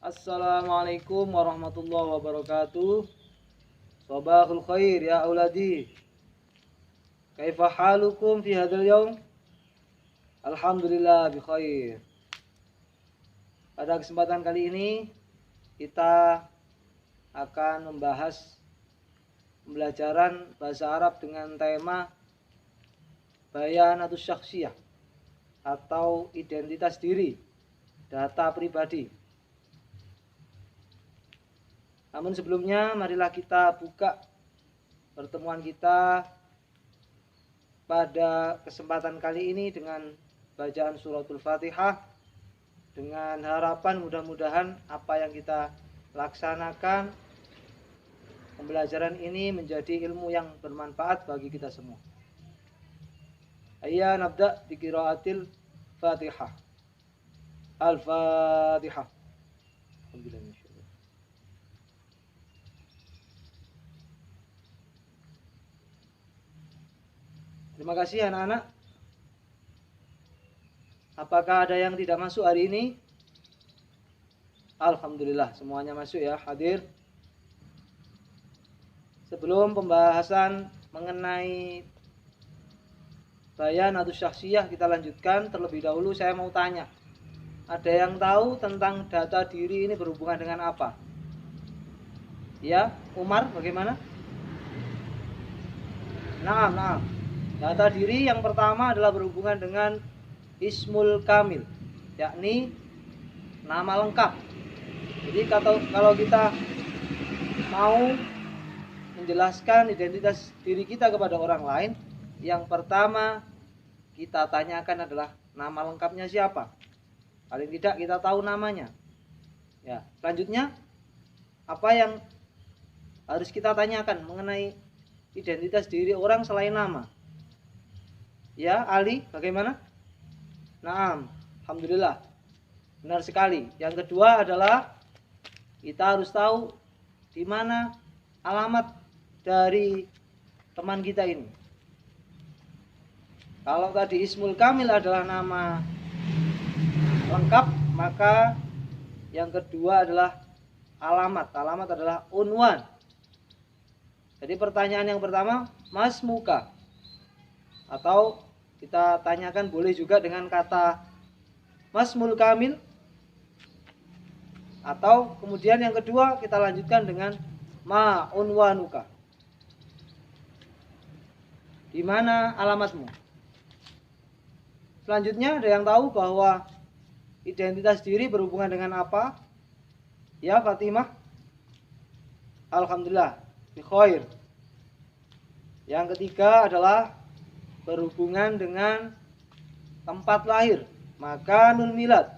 Assalamualaikum warahmatullahi wabarakatuh. Sabahul khair ya auladi. Kaifa halukum fi hadzal yaum? Alhamdulillah bi khair. Pada kesempatan kali ini kita akan membahas pembelajaran bahasa Arab dengan tema bayanatus syakhsiyah atau identitas diri, data pribadi. Namun sebelumnya marilah kita buka pertemuan kita pada kesempatan kali ini dengan bacaan suratul Fatihah, dengan harapan mudah-mudahan apa yang kita laksanakan pembelajaran ini menjadi ilmu yang bermanfaat bagi kita semua. Ayya nabda bi qiraatil Fatihah. Al-Fatihah. Alhamdulillah. Terima kasih anak-anak. Apakah ada yang tidak masuk hari ini? Alhamdulillah semuanya masuk ya, hadir. Sebelum pembahasan mengenai bayanatus syakhsiyah kita lanjutkan, terlebih dahulu saya mau tanya. Ada yang tahu tentang data diri ini berhubungan dengan apa? Ya, Umar bagaimana? Naam. Data diri yang pertama adalah berhubungan dengan ismul kamil, yakni nama lengkap. Jadi kalau kita mau menjelaskan identitas diri kita kepada orang lain, yang pertama kita tanyakan adalah nama lengkapnya siapa. Paling tidak kita tahu namanya. Ya, selanjutnya apa yang harus kita tanyakan mengenai identitas diri orang selain nama? Ya, Ali, bagaimana? Naam, alhamdulillah. Benar sekali. Yang kedua adalah kita harus tahu di mana alamat dari teman kita ini. Kalau tadi ismul kamil adalah nama lengkap, maka yang kedua adalah alamat. Alamat adalah unwan. Jadi pertanyaan yang pertama, mas muka. Atau kita tanyakan boleh juga dengan kata masmul kamil. Atau kemudian yang kedua kita lanjutkan dengan ma unwanuka. Di mana alamatmu? Selanjutnya ada yang tahu bahwa identitas diri berhubungan dengan apa? Ya, Fatimah. Alhamdulillah, bi khair. Yang ketiga adalah berhubungan dengan tempat lahir, makanul milad.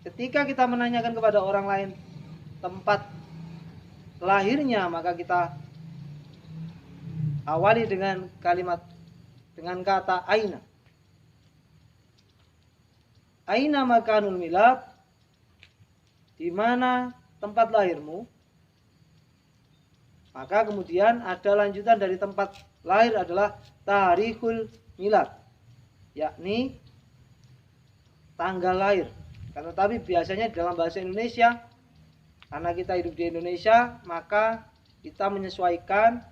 Ketika kita menanyakan kepada orang lain tempat lahirnya, maka kita awali dengan kata aina. Aina makanul milad, di mana tempat lahirmu? Maka kemudian ada lanjutan dari tempat lahir adalah tarikhul milad, yakni tanggal lahir. Karena tapi biasanya dalam bahasa Indonesia, karena kita hidup di Indonesia, maka kita menyesuaikan.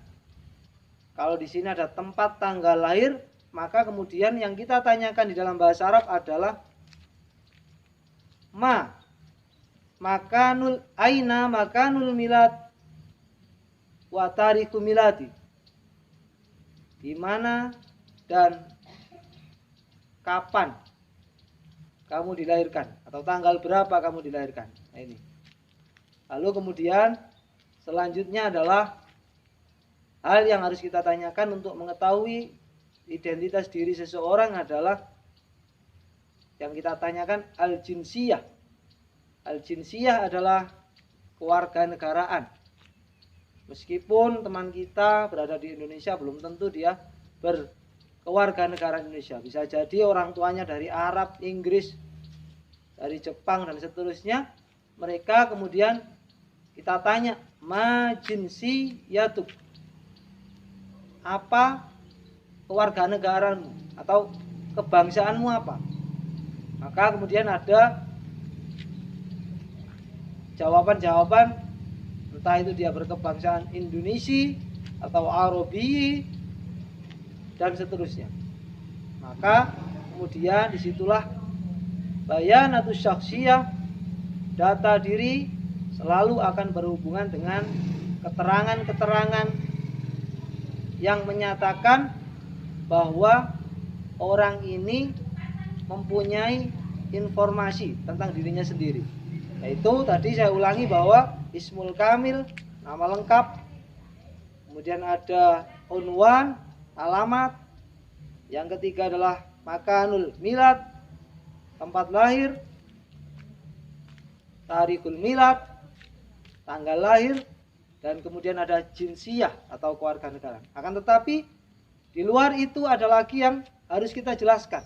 Kalau di sini ada tempat tanggal lahir, maka kemudian yang kita tanyakan di dalam bahasa Arab adalah aina makanul milad wa tarikhu miladi. Di mana dan kapan kamu dilahirkan atau tanggal berapa kamu dilahirkan. Nah, ini. Lalu kemudian selanjutnya adalah hal yang harus kita tanyakan untuk mengetahui identitas diri seseorang adalah yang kita tanyakan al-jinsiyah. Al-jinsiyah adalah kewarganegaraan. Meskipun teman kita berada di Indonesia, belum tentu dia berkewarganegaraan Indonesia. Bisa jadi orang tuanya dari Arab, Inggris, dari Jepang dan seterusnya. Mereka kemudian kita tanya, ma jinsiyatuk, apa kewarganegaraanmu atau kebangsaanmu apa? Maka kemudian ada jawaban-jawaban, entah itu dia berkebangsaan Indonesia atau Arabi dan seterusnya. Maka kemudian disitulah bayanatus syakhsiyah, data diri selalu akan berhubungan dengan keterangan-keterangan yang menyatakan bahwa orang ini mempunyai informasi tentang dirinya sendiri. Yaitu tadi saya ulangi bahwa ismul kamil, nama lengkap, kemudian ada unwan, alamat, yang ketiga adalah makanul milad, tempat lahir, tarikhul milad, tanggal lahir, dan kemudian ada jinsiyah atau kewarganegaraan. Akan tetapi di luar itu ada lagi yang harus kita jelaskan.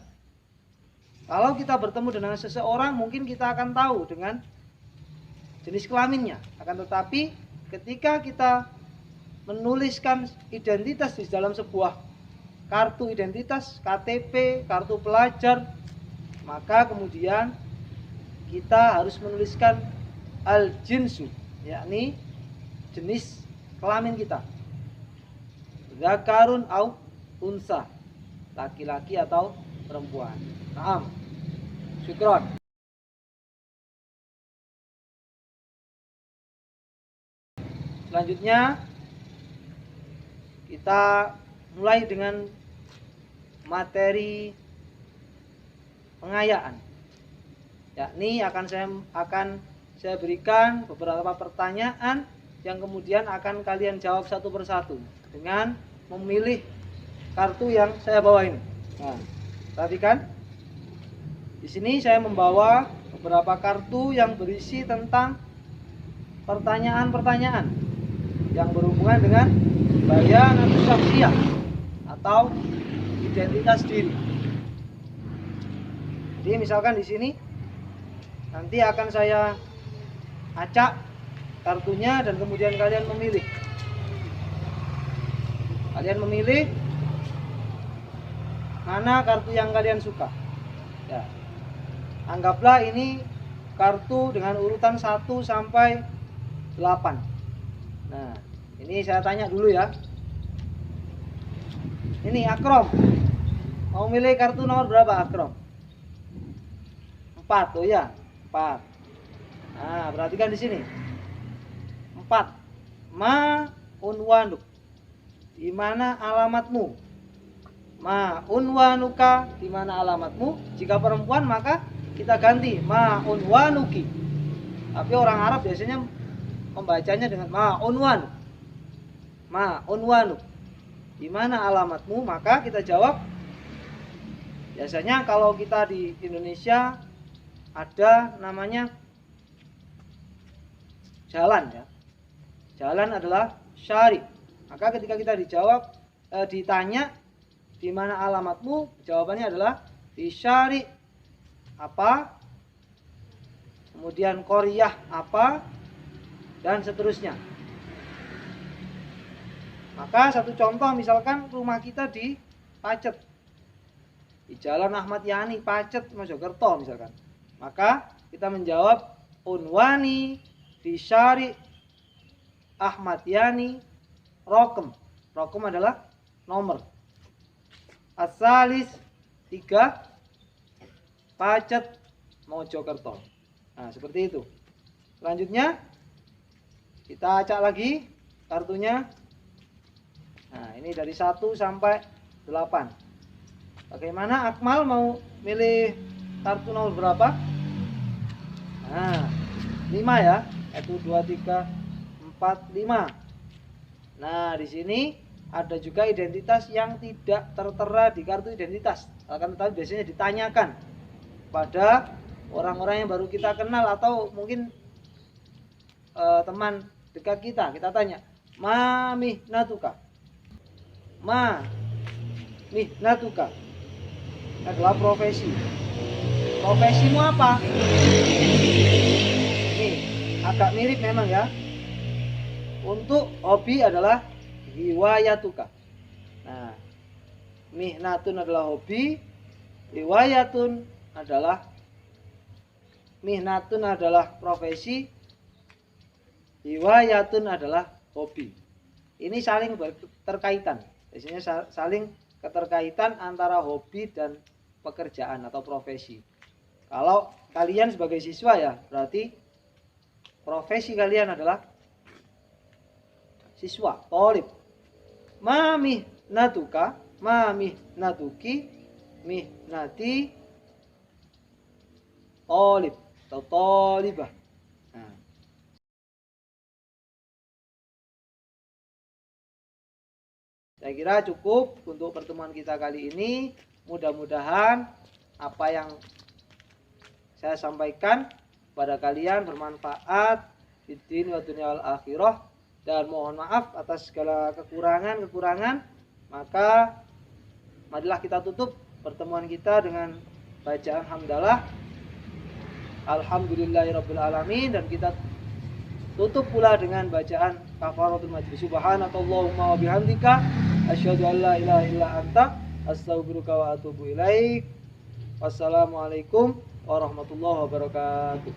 Kalau kita bertemu dengan seseorang, mungkin kita akan tahu dengan jenis kelaminnya. Akan tetapi ketika kita menuliskan identitas di dalam sebuah kartu identitas, KTP, kartu pelajar, maka kemudian kita harus menuliskan al-jinsu, yakni jenis kelamin kita. Zakarun au unsa, laki-laki atau perempuan. Naam. Syukron. Selanjutnya kita mulai dengan materi pengayaan. Yakni akan saya berikan beberapa pertanyaan yang kemudian akan kalian jawab satu persatu dengan memilih kartu yang saya bawa ini. Nah, perhatikan. Di sini saya membawa beberapa kartu yang berisi tentang pertanyaan-pertanyaan yang berhubungan dengan bayanatus syakhsiyah atau identitas diri. Jadi misalkan di sini nanti akan saya acak kartunya dan kemudian kalian memilih. Kalian memilih mana kartu yang kalian suka. Ya. Anggaplah ini kartu dengan urutan 1 sampai 8. Nah, ini saya tanya dulu ya. Ini Akrom. Mau milih kartu nomor berapa Akrom? 4, oh ya, 4. Nah, perhatikan di sini. 4. Ma unwanuk. Di mana alamatmu? Ma unwanuka, di mana alamatmu? Jika perempuan maka kita ganti ma unwanuki. Tapi orang Arab biasanya membacanya dengan ma unwan. Ma unwanuk. Di mana alamatmu? Maka kita jawab. Biasanya kalau kita di Indonesia ada namanya jalan ya. Jalan adalah syari. Maka ketika kita ditanya di mana alamatmu, jawabannya adalah di syari apa, kemudian Koryah apa, dan seterusnya. Maka satu contoh misalkan rumah kita di Pacet, di Jalan Ahmad Yani Pacet Mojokerto misalkan, maka kita menjawab unwani di syari Ahmad Yani rokem. Rokem adalah nomor. Asalis 3 Pacet Mojokerto. Nah, seperti itu. Selanjutnya kita acak lagi kartunya. Nah, ini dari 1 sampai 8. Bagaimana Akmal mau milih kartu nomor berapa? Nah, 5 ya. 1 2 3 4 5. Nah, di sini ada juga identitas yang tidak tertera di kartu identitas. Akan tetapi biasanya ditanyakan pada orang-orang yang baru kita kenal atau mungkin teman dekat kita. Kita tanya, ma mihnatuka. Ma mihnatuka adalah profesi. Profesimu apa? Ini agak mirip memang ya. Untuk hobi adalah hiwayatuka. Nah, mihnatun adalah hobi, hiwayatun adalah profesi, Hiwayatun adalah hobi. Ini saling terkaitan. Biasanya saling keterkaitan antara hobi dan pekerjaan atau profesi. Kalau kalian sebagai siswa ya, berarti profesi kalian adalah siswa, thalib. Mamih natuka, mamih natuki, mihnati thalib atau thalibah. Nah, saya kira cukup untuk pertemuan kita kali ini. Mudah-mudahan apa yang saya sampaikan pada kalian bermanfaat di dunia wa dunya wal akhirah, dan mohon maaf atas segala kekurangan. Maka marilah kita tutup pertemuan kita dengan bacaan hamdalah alhamdulillahirabbil alamin, dan kita tutup pula dengan bacaan kafaratul majlis. Subhanakallahumma wa bihamdika asyhadu an la ilaha illa anta astaghfiruka wa atubu ilaik. Wassalamualaikum warahmatullahi wabarakatuh.